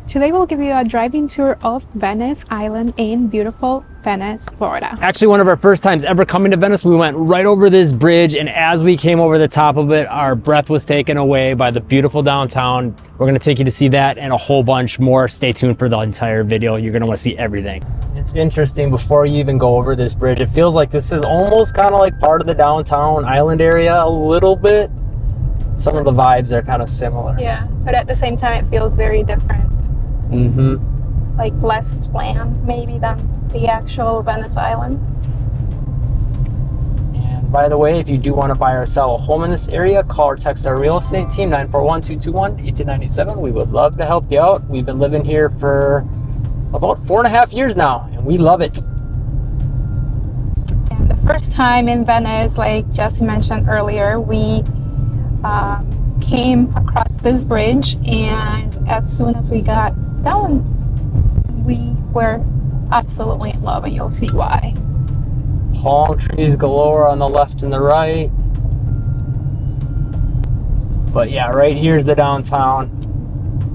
Today we'll give you a driving tour of Venice Island in beautiful Venice, Florida. Actually, one of our first times ever coming to Venice, we went right over this bridge, and as we came over the top of it, our breath was taken away by the beautiful downtown. We're gonna take you to see that and a whole bunch more. Stay tuned for the entire video. You're gonna wanna see everything. It's interesting, before you even go over this bridge, it feels like this is almost kind of like part of the downtown island area a little bit. Some of the vibes are kind of similar. Yeah, but at the same time, it feels very different. Like less planned maybe than the actual Venice Island. And by the way, if you do want to buy or sell a home in this area, call or text our real estate team 941-221-1897. We would love to help you out. We've been living here for about 4.5 years now, and we love it. And the first time in Venice, like Jesse mentioned earlier, we came across this bridge, and as soon as we got down, we were absolutely in love, and you'll see why. Palm trees galore on the left and the right. But yeah, right here's the downtown.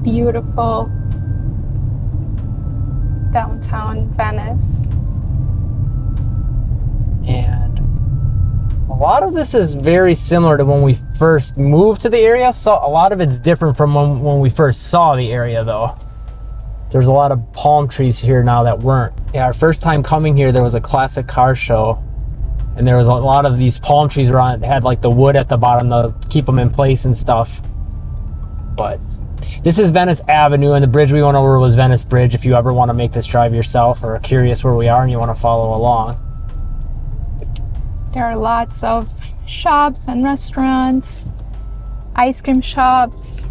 Beautiful downtown Venice. And a lot of this is very similar to when we first moved to the area, so a lot of it's different from when we first saw the area though. There's a lot of palm trees here now that weren't. Yeah, our first time coming here, there was a classic car show, and there was a lot of these palm trees around. It had like the wood at the bottom to keep them in place and stuff. But this is Venice Avenue, and the bridge we went over was Venice Bridge. If you ever want to make this drive yourself or are curious where we are and you want to follow along. there are lots of shops and restaurants, ice cream shops.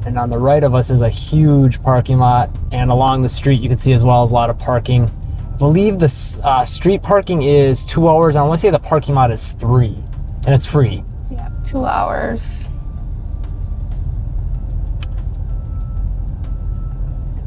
And on the right of us is a huge parking lot, and along the street you can see as well as a lot of parking. I believe the street parking is 2 hours. I want to say the parking lot is 3, and it's free. Yeah, 2 hours.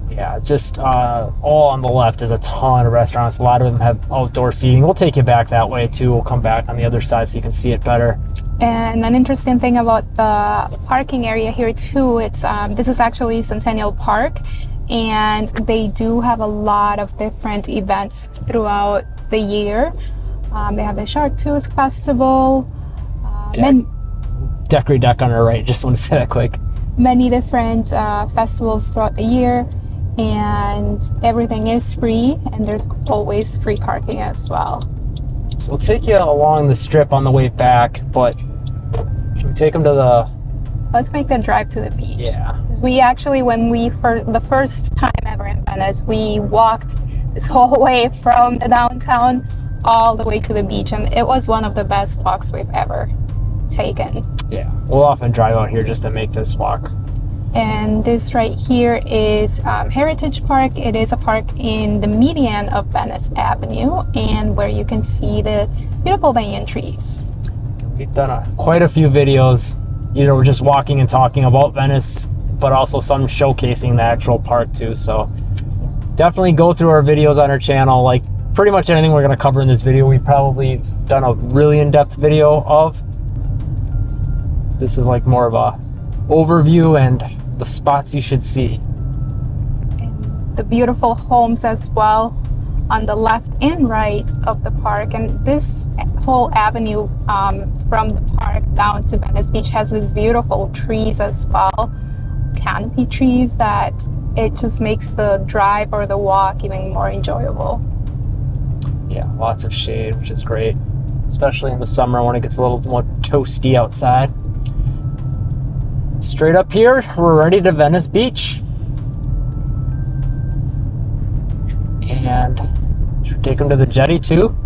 Yeah, just all on the left is a ton of restaurants. A lot of them have outdoor seating. We'll take you back that way too. We'll come back on the other side so you can see it better. And an interesting thing about the parking area here too, it's this is actually Centennial Park, and they do have a lot of different events throughout the year. They have the Shark Tooth Festival. Decorated deck on our right, just want to say that quick. Many different festivals throughout the year, and everything is free, and there's always free parking as well. So we'll take you along the strip on the way back, but should we take them to the... Let's make the drive to the beach. Yeah. Because we actually, when we the first time ever in Venice, we walked this whole way from the downtown all the way to the beach, and it was one of the best walks we've ever taken. Yeah, we'll often drive out here just to make this walk. And this right here is Heritage Park. It is a park in the median of Venice Avenue, and where you can see the beautiful banyan trees. We've done quite a few videos, either we're just walking and talking about Venice, but also some showcasing the actual park too. So definitely go through our videos on our channel. Like pretty much anything we're going to cover in this video, we've probably done a really in-depth video of. This is like more of a overview and the spots you should see. And the beautiful homes as well on the left and right of the park. And this whole avenue from the park down to Venice Beach has these beautiful trees as well, canopy trees, that it just makes the drive or the walk even more enjoyable. Yeah, lots of shade, which is great, especially in the summer when it gets a little more toasty outside. Straight up here, we're ready to Venice Beach. And should we take them to the jetty too?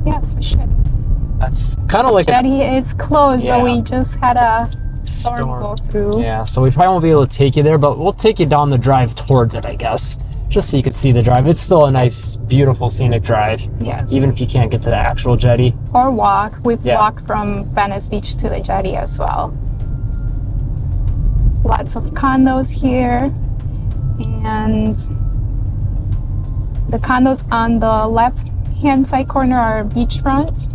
Yes, we should. That's kind of like jetty is closed, yeah. So we just had a storm go through. Yeah, so we probably won't be able to take you there, but we'll take you down the drive towards it, I guess, just so you can see the drive. It's still a nice, beautiful, scenic drive. Yes. Even if you can't get to the actual jetty. Or walk. We've walked from Venice Beach to the jetty as well. Lots of condos here, and the condos on the left hand side corner are beachfront,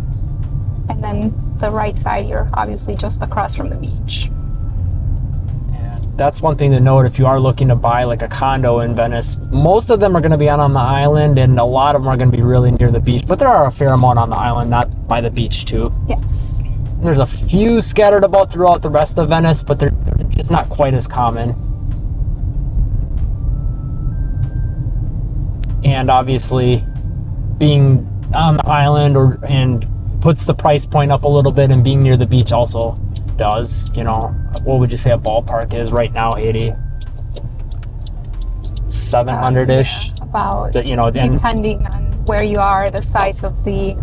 and then the right side you're obviously just across from the beach. And that's one thing to note if you are looking to buy like a condo in Venice. Most of them are going to be on the island, and a lot of them are going to be really near the beach, but there are a fair amount on the island, not by the beach too. Yes. And there's a few scattered about throughout the rest of Venice, but they're just not quite as common. And obviously being on the island and puts the price point up a little bit, and being near the beach also does. You know, what would you say a ballpark is right now, Haiti? 700-ish? Yeah, about, you know, depending on where you are, the size of the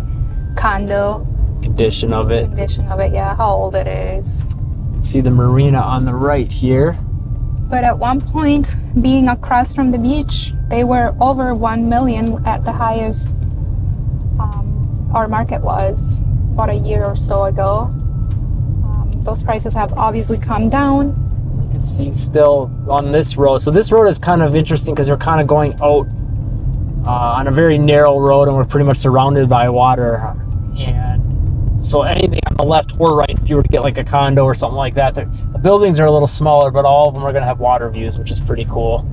condo, condition of it. Yeah, how old it is. See the marina on the right here. But at one point, being across from the beach, they were over 1 million at the highest our market was about a year or so ago. Those prices have obviously come down. You can see still on this road. So this road is kind of interesting because we're kind of going out on a very narrow road, and we're pretty much surrounded by water. And so anything on the left or right, if you were to get like a condo or something like that, the buildings are a little smaller, but all of them are going to have water views, which is pretty cool.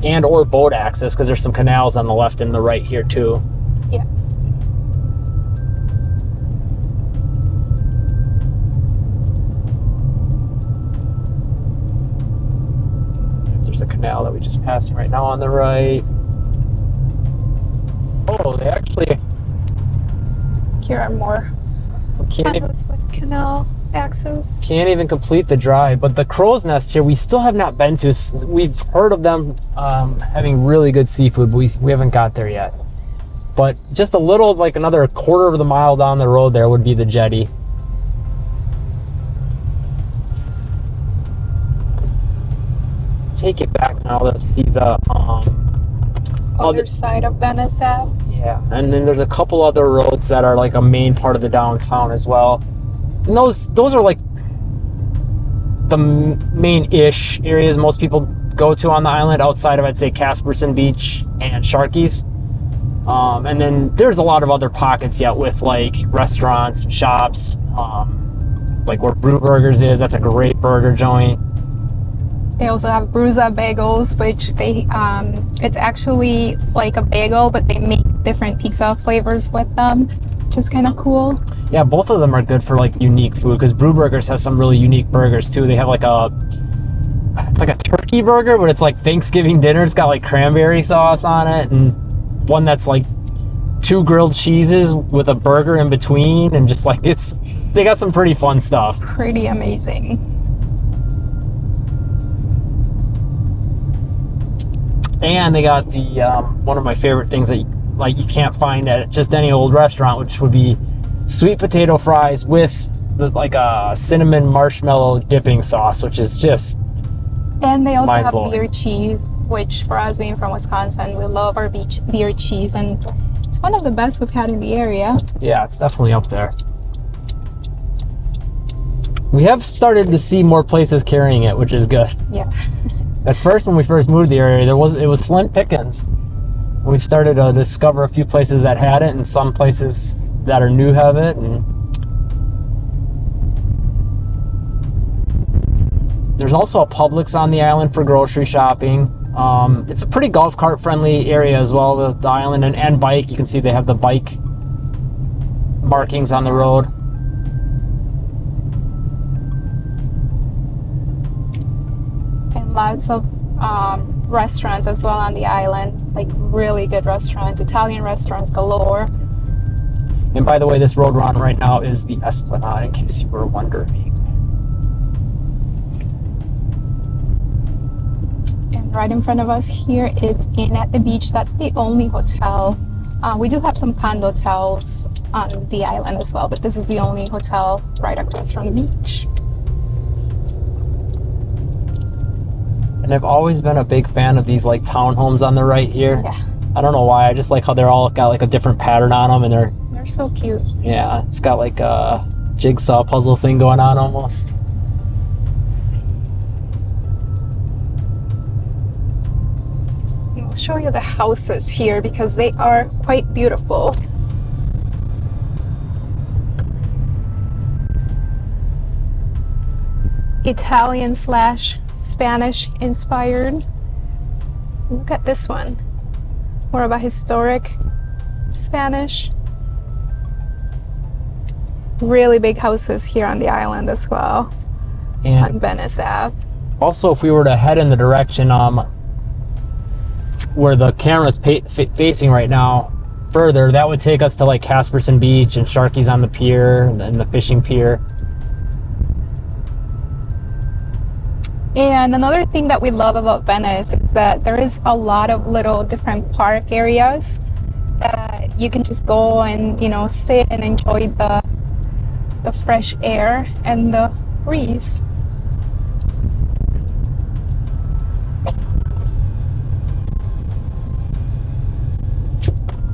And or boat access, because there's some canals on the left and the right here too. Yes. There's a canal that we just passing right now on the right. Oh, they actually... Here are more condos with canal access. Can't even complete the drive, but the Crow's Nest here we still have not been to. We've heard of them having really good seafood, but we haven't got there yet. But just a little, like another quarter of the mile down the road there would be the jetty. Take it back now to see the other side of Venice Ave. Yeah, and then there's a couple other roads that are like a main part of the downtown as well. And those are like the main-ish areas most people go to on the island, outside of, I'd say, Casperson Beach and Sharky's. And then there's a lot of other pockets yet with like restaurants and shops, like where Brew Burgers is. That's a great burger joint. They also have Bruza bagels, which they it's actually like a bagel, but they make different pizza flavors with them, which is kind of cool. Yeah, both of them are good for like unique food, because Brew Burgers has some really unique burgers too. They have like it's like a turkey burger, but it's like Thanksgiving dinner. It's got like cranberry sauce on it, and one that's like 2 grilled cheeses with a burger in between, and just like they got some pretty fun stuff. Pretty amazing. And they got the one of my favorite things that you can't find at just any old restaurant, which would be sweet potato fries with like a cinnamon marshmallow dipping sauce, which is just And they also have mind-blowing. beer cheese, which for us being from Wisconsin, we love our beer cheese, and it's one of the best we've had in the area. Yeah, it's definitely up there. We have started to see more places carrying it, which is good. Yeah. At first, when we first moved to the area, it was slim pickings. We've started to discover a few places that had it, and some places that are new have it. And there's also a Publix on the island for grocery shopping. It's a pretty golf cart friendly area as well, the island, and bike. You can see they have the bike markings on the road. And lots of restaurants as well on the island, like really good restaurants, Italian restaurants galore. And by the way, this road we're on right now is the Esplanade, in case you were wondering. And right in front of us here is Inn at the Beach. That's the only hotel. We do have some condo hotels on the island as well, but this is the only hotel right across from the beach. And I've always been a big fan of these like townhomes on the right here. Yeah, I don't know why. I just like how they're all got like a different pattern on them, and they're so cute. yeah, it's got like a jigsaw puzzle thing going on almost. I'll show you the houses here because they are quite beautiful. Italian / Spanish inspired. Look at this one. More of a historic Spanish. Really big houses here on the island as well. And on Venice Ave. also, if we were to head in the direction where the camera's facing right now, further, that would take us to like Casperson Beach and Sharky's on the pier and the fishing pier. And another thing that we love about Venice is that there is a lot of little different park areas that you can just go and, you know, sit and enjoy the fresh air and the breeze.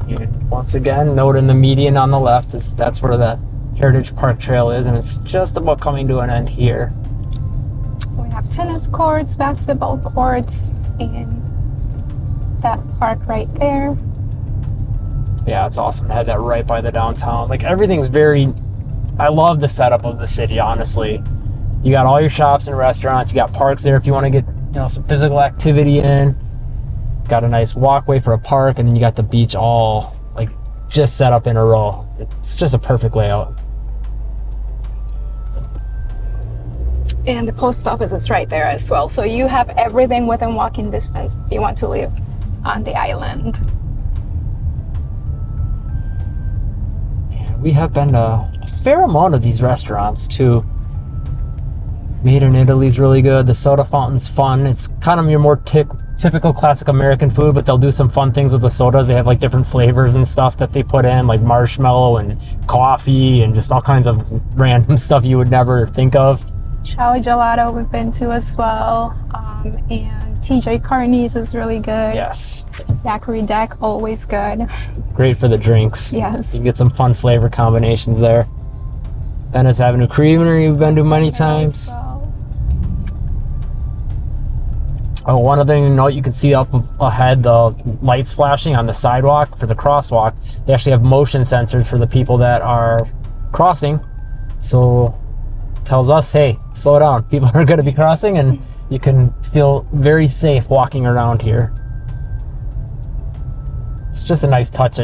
And once again, note in the median on the left that's where the Heritage Park Trail is, and it's just about coming to an end here. We have tennis courts, basketball courts, and that park right there. Yeah, it's awesome to have that right by the downtown. Like everything's I love the setup of the city, honestly. You got all your shops and restaurants, you got parks there if you want to get, you know, some physical activity in. Got a nice walkway for a park, and then you got the beach all like just set up in a row. It's just a perfect layout. And the post office is right there as well. So you have everything within walking distance if you want to live on the island. And we have been to a fair amount of these restaurants too. Made in Italy's really good. The soda fountain's fun. It's kind of your more typical classic American food, but they'll do some fun things with the sodas. They have like different flavors and stuff that they put in, like marshmallow and coffee and just all kinds of random stuff you would never think of. Ciao Gelato we've been to as well. And TJ Carney's is really good. Yes. Daiquiri Deck, always good. Great for the drinks. Yes. You can get some fun flavor combinations there. Venice Avenue Creamery we've been to many times. Oh, one other thing to note, you can see up ahead the lights flashing on the sidewalk for the crosswalk. They actually have motion sensors for the people that are crossing. So tells us, hey, slow down. People are going to be crossing, and you can feel very safe walking around here. It's just a nice touch.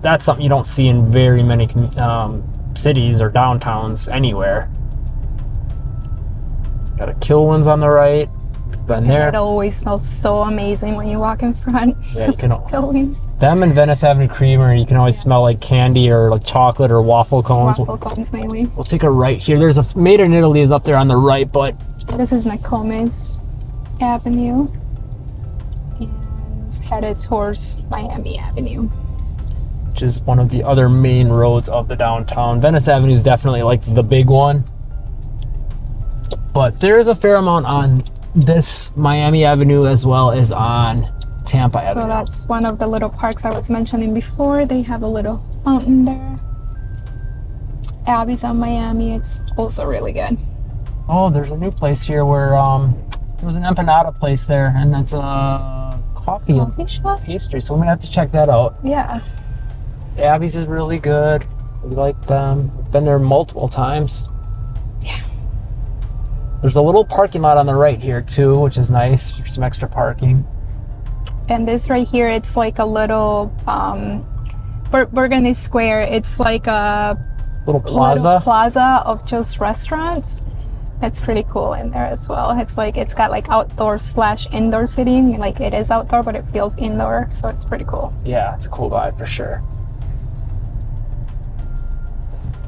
That's something you don't see in very many cities or downtowns anywhere. Got a Kilwins on the right. Been there. It always smells so amazing when you walk in front. Yeah, you can. Kilwins. Them and Venice Avenue Creamery, you can always smell like candy or like chocolate or waffle cones. Waffle cones mainly. We'll take a right here. There's a Made in Italy is up there on the right, but this is Nokomis Avenue and headed towards Miami Avenue, which is one of the other main roads of the downtown. Venice Avenue is definitely like the big one, but there is a fair amount on this Miami Avenue as well as on Tampa Avenue. So that's one of the little parks I was mentioning before. They have a little fountain there. Abby's on Miami. It's also really good. Oh, there's a new place here where there was an empanada place there, and that's a coffee shop pastry. So we might have to check that out. Yeah. Abby's is really good. We like them. We've been there multiple times. Yeah. There's a little parking lot on the right here too, which is nice for some extra parking. And this right here, it's like a little Burgundy Square. It's like a little plaza of just restaurants. It's pretty cool in there as well. It's got like outdoor / indoor seating. Like it is outdoor, but it feels indoor, so it's pretty cool. Yeah, it's a cool vibe for sure.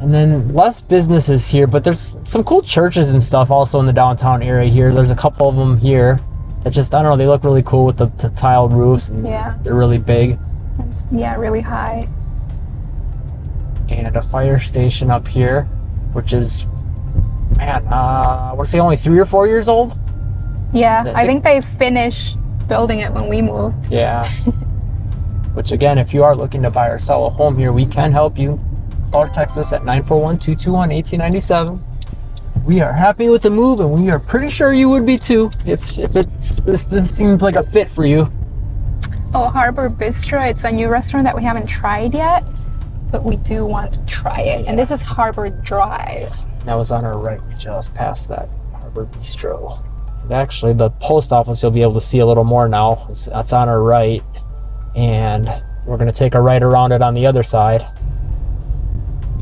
And then less businesses here, but there's some cool churches and stuff also in the downtown area here. There's a couple of them here that just, I don't know, they look really cool with the tiled roofs, and yeah, they're really big. Yeah, really high. And a fire station up here, which is, man, I want to say only 3 or 4 years old. Yeah, I think they finished building it when we moved. Yeah. Which again, if you are looking to buy or sell a home here, we can help you. Call or text us at 941-221-1897. We are happy with the move, and we are pretty sure you would be too if this seems like a fit for you. Oh, Harbor Bistro, it's a new restaurant that we haven't tried yet, but we do want to try it. And this is Harbor Drive. That was on our right. We just passed that Harbor Bistro. Actually, the post office you'll be able to see a little more now. That's on our right, and we're going to take a right around it on the other side.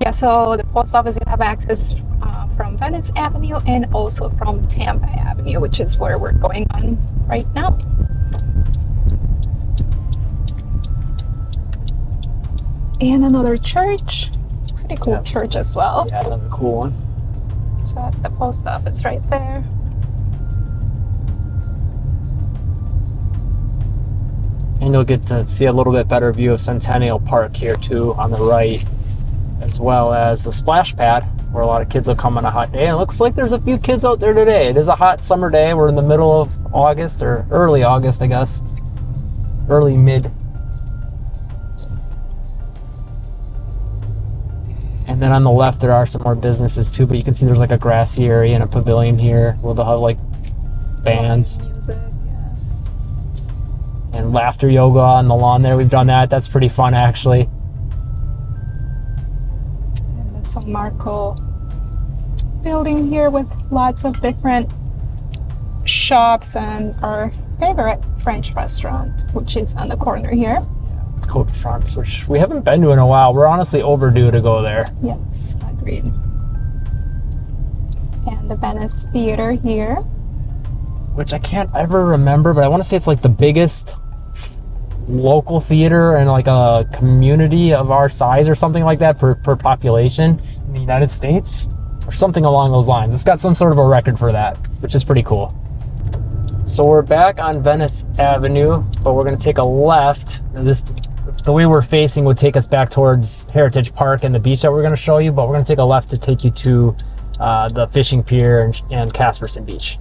Yeah, so the post office, you have access from Venice Avenue and also from Tampa Avenue, which is where we're going on right now. And another church, pretty cool church as well. Yeah, another cool one. So that's the post office right there. And you'll get to see a little bit better view of Centennial Park here too on the right, as well as the splash pad where a lot of kids will come on a hot day. It looks like there's a few kids out there today. It is a hot summer day. We're in the middle of August, or early August, I guess. Early mid. And then on the left there are some more businesses too, but you can see there's like a grassy area and a pavilion here where they'll have like bands. Music, yeah. And laughter yoga on the lawn there. We've done that. That's pretty fun actually. And the San Marco building here with lots of different shops and our favorite French restaurant, which is on the corner here. Coat fronts, which we haven't been to in a while. We're honestly overdue to go there. Yes, agreed. And the Venice Theater here. Which I can't ever remember, but I want to say it's like the biggest local theater in like a community of our size or something like that per population in the United States or something along those lines. It's got some sort of a record for that, which is pretty cool. So we're back on Venice Avenue, but we're going to take a left. The way we're facing would take us back towards Heritage Park and the beach that we're going to show you, but we're going to take a left to take you to the fishing pier and Casperson Beach.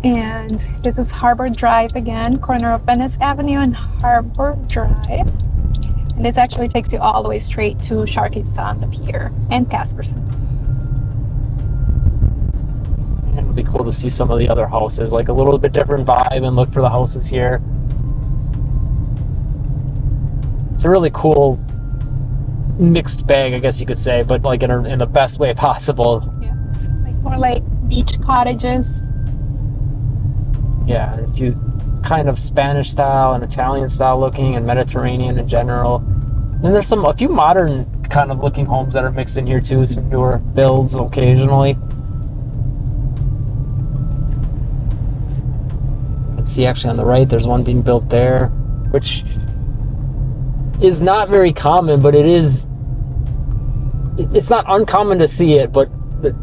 And this is Harbor Drive again, corner of Venice Avenue and Harbor Drive. And this actually takes you all the way straight to Sharky's on the pier and Casperson. And it'll be cool to see some of the other houses, like a little bit different vibe, and look for the houses here. It's a really cool mixed bag, I guess you could say, but like in the best way possible. Yes, like more like beach cottages. Yeah, a few kind of Spanish style and Italian style looking, and Mediterranean in general. And there's a few modern kind of looking homes that are mixed in here too, some newer builds occasionally. Let's see, actually on the right there's one being built there, which is not very common, but it's not uncommon to see it, but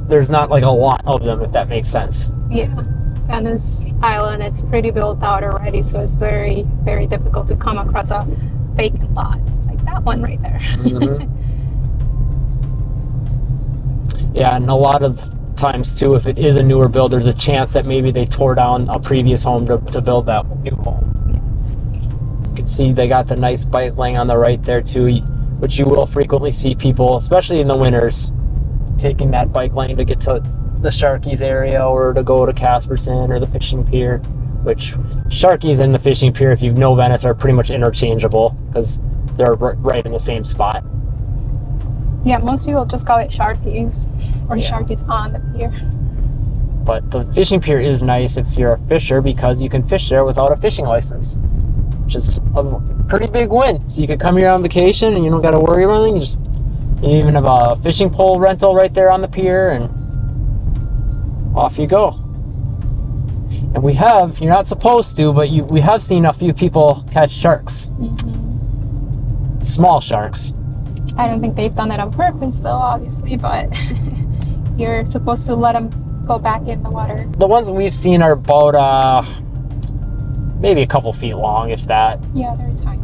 there's not like a lot of them, if that makes sense. Yeah, Venice Island, it's pretty built out already, so it's very, very difficult to come across a vacant lot like that one right there. Mm-hmm. Yeah, and a lot of times too, if it is a newer build, there's a chance that maybe they tore down a previous home to build that new home. Yes. You can see they got the nice bike lane on the right there too, which you will frequently see people, especially in the winters, taking that bike lane to get to the Sharky's area or to go to Casperson or the fishing pier, which Sharky's and the fishing pier, if you know Venice, are pretty much interchangeable because they're right in the same spot. Yeah, most people just call it Sharky's or Sharky's on the pier. But the fishing pier is nice if you're a fisher because you can fish there without a fishing license, which is a pretty big win. So you can come here on vacation and you don't got to worry about anything. You even have a fishing pole rental right there on the pier, and off you go. And we have, you're not supposed to, but we have seen a few people catch sharks. Mm-hmm. Small sharks. I don't think they've done it on purpose, though, obviously, but you're supposed to let them go back in the water. The ones that we've seen are about maybe a couple feet long, if that. Yeah, they're tiny.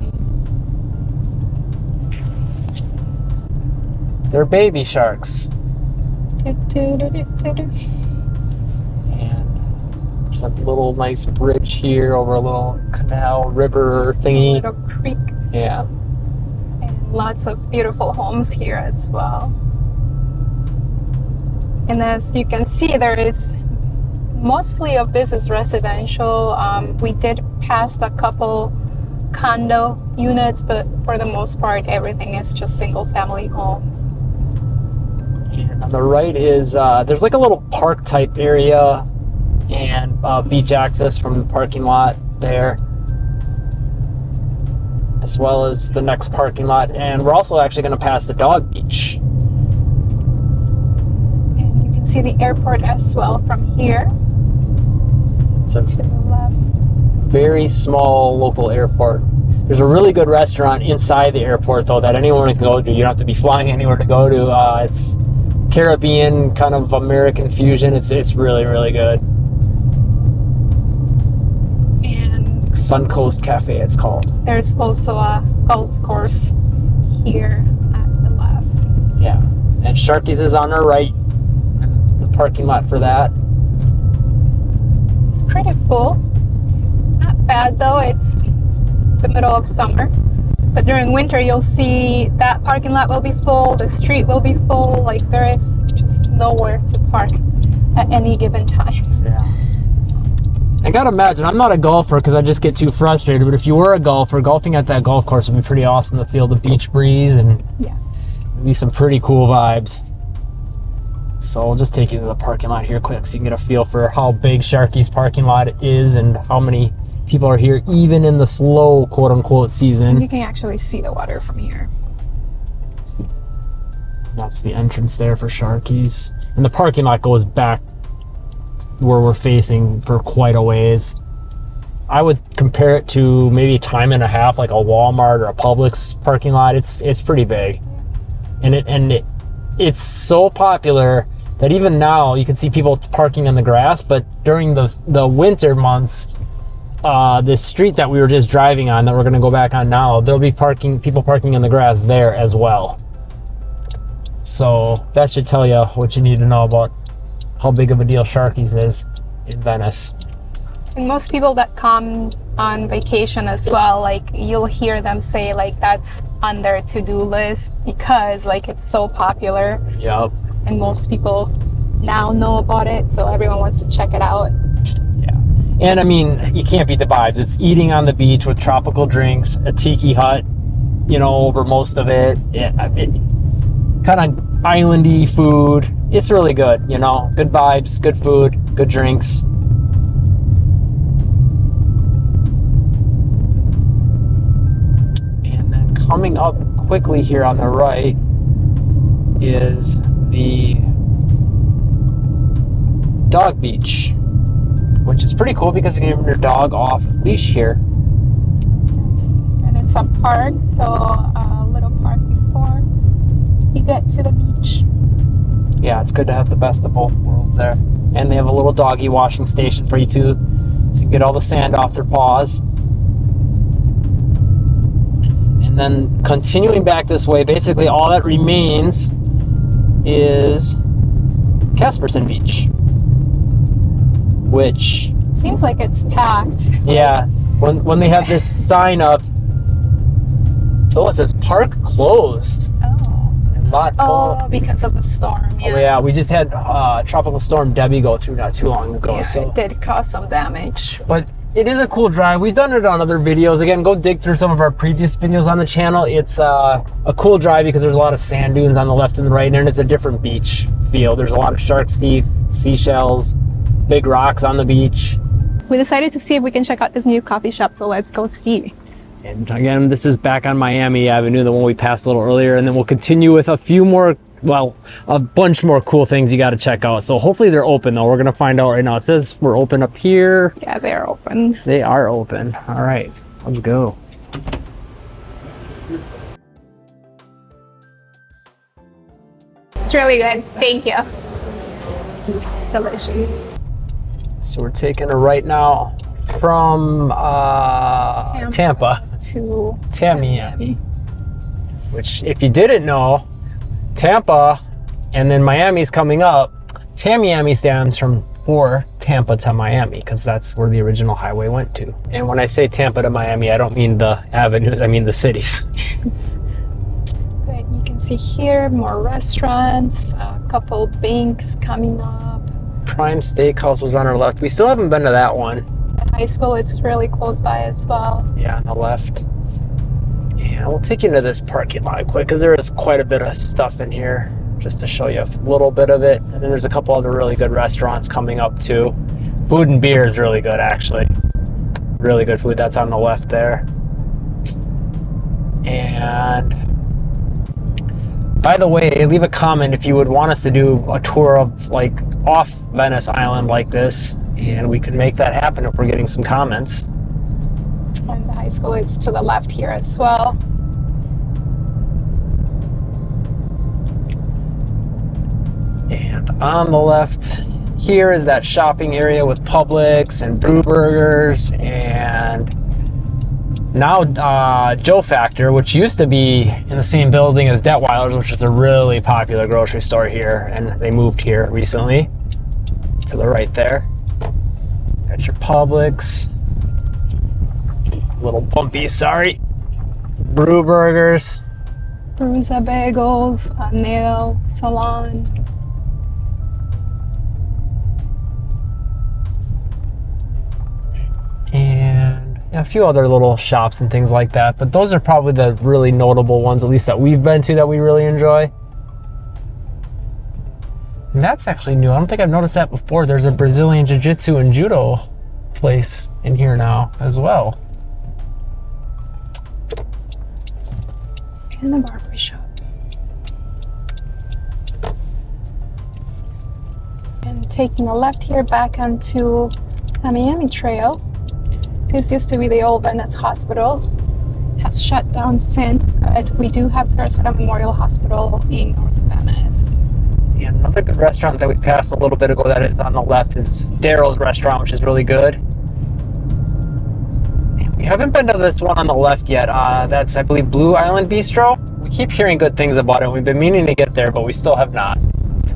They're baby sharks. And And there's a little nice bridge here over a little canal, river thingy. a little creek. Yeah. And lots of beautiful homes here as well. And as you can see, there is mostly of this is residential. We did pass a couple condo units, but for the most part, everything is just single family homes. And on the right is, there's like a little park type area and beach access from the parking lot there, as well as the next parking lot. And we're also actually going to pass the dog beach. And you can see the airport as well from here. It's a to the left. very small local airport. There's a really good restaurant inside the airport, though, that anyone can go to. You don't have to be flying anywhere to go to. It's Caribbean, kind of American fusion. It's really, really good. And Suncoast Cafe, it's called. there's also a golf course here at the left. Yeah. And Sharky's is on our right, and the parking lot for that. It's pretty full. Not bad though, it's the middle of summer. But during winter, you'll see that parking lot will be full, the street will be full, like there is just nowhere to park at any given time. Yeah. I gotta imagine, I'm not a golfer because I just get too frustrated, but if you were a golfer, golfing at that golf course would be pretty awesome to feel the beach breeze and Yes. be some pretty cool vibes. So I'll just take you to the parking lot here quick so you can get a feel for how big Sharky's parking lot is and how many people are here even in the slow quote-unquote season. You can actually see the water from here. That's the entrance there for Sharky's. And the parking lot goes back where we're facing for quite a ways. I would compare it to maybe a time and a half, like a Walmart or a Publix parking lot. It's pretty big. And it's so popular that even now you can see people parking on the grass, but during the winter months, this street that we were just driving on that we're going to go back on now, there'll be people parking on the grass there as well. So that should tell you what you need to know about how big of a deal Sharky's is in Venice. And most people that come on vacation as well, like you'll hear them say like that's on their to-do list because like it's so popular. Yep. And most people now know about it, so everyone wants to check it out. Yeah. And I mean, you can't beat the vibes. It's eating on the beach with tropical drinks, a tiki hut, over most of it. Kind of islandy food. It's really good, good vibes, good food, good drinks. And then coming up quickly here on the right is the dog beach, which is pretty cool because you can have your dog off leash here. Yes. And it's a park, so a little park before you get to the beach. Yeah, it's good to have the best of both worlds there. And they have a little doggy washing station for you too, so you can get all the sand off their paws. And then continuing back this way, basically all that remains is Caspersen Beach, which seems like it's packed. Yeah, when they have this sign up, it says park closed. Lot full. Oh, because of the storm. Yeah. Oh, yeah, we just had Tropical Storm Debbie go through not too long ago. Yeah, so it did cause some damage. But it is a cool drive. We've done it on other videos. Again, go dig through some of our previous videos on the channel. It's a cool drive because there's a lot of sand dunes on the left and the right, and it's a different beach feel. There's a lot of shark's teeth, seashells, big rocks on the beach. We decided to see if we can check out this new coffee shop, so let's go see. And again, this is back on Miami Avenue, the one we passed a little earlier, and then we'll continue with a few more, a bunch more cool things you got to check out. So hopefully they're open though. We're going to find out right now. It says we're open up here. Yeah, they're open. They are open. All right, let's go. It's really good. Thank you. Delicious. So we're taking a right now from Tampa to Tamiami, which if you didn't know, Tampa and then Miami's coming up. Tamiami stands for Tampa to Miami because that's where the original highway went to. And when I say Tampa to Miami, I don't mean the avenues, I mean the cities. But you can see here more restaurants, a couple banks coming up. Prime Steakhouse was on our left. We still haven't been to that one. The high school, it's really close by as well. Yeah, on the left. And we'll take you into this parking lot quick because there is quite a bit of stuff in here just to show you a little bit of it. And then there's a couple other really good restaurants coming up too. Food and beer is really good, actually. Really good food. That's on the left there. And by the way, leave a comment if you would want us to do a tour of like off Venice Island like this, and we could make that happen if we're getting some comments. And the high school is to the left here as well. And on the left here is that shopping area with Publix and Brew Burgers, and now Joe Factor, which used to be in the same building as Detweiler's, which is a really popular grocery store here, and they moved here recently. To the right there. Got your Publix. A little bumpy, sorry. Brew Burgers. Bruza Bagels, a nail salon. And a few other little shops and things like that, but those are probably the really notable ones, at least that we've been to, that we really enjoy. And that's actually new. I don't think I've noticed that before. There's a Brazilian Jiu-Jitsu and Judo place in here now as well. And a barber shop. And taking a left here back onto Tamiami Trail. This used to be the old Venice Hospital. Has shut down since, but we do have Sarasota Memorial Hospital in North Venice. And another good restaurant that we passed a little bit ago that is on the left is Daryl's Restaurant, which is really good. And we haven't been to this one on the left yet. That's, I believe, Blue Island Bistro. We keep hearing good things about it. We've been meaning to get there, but we still have not.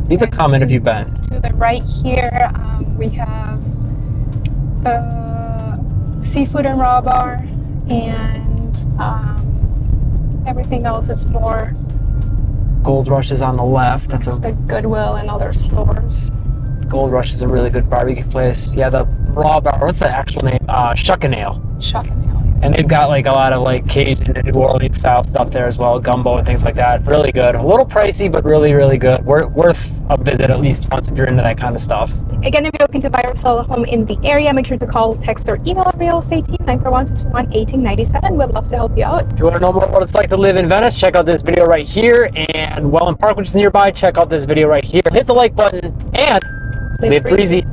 Leave a comment if you've been. To the right here, we have Seafood and Raw Bar, and everything else is more. Gold Rush is on the left. That's the Goodwill and other stores. Gold Rush is a really good barbecue place. Yeah, the Raw Bar. What's the actual name? Shuck and Nail. Shuck and Nail. And they've got like a lot of like Cajun and New Orleans style stuff there as well, gumbo and things like that. Really good. A little pricey, but really, really good. Worth a visit at least once if you're into that kind of stuff. Again, if you're looking to buy or sell a home in the area, make sure to call, text, or email our real estate team 941-221-1897. We'd love to help you out. If you want to know more what it's like to live in Venice, check out this video right here. And Welland Park, which is nearby, check out this video right here. Hit the like button and live breezy.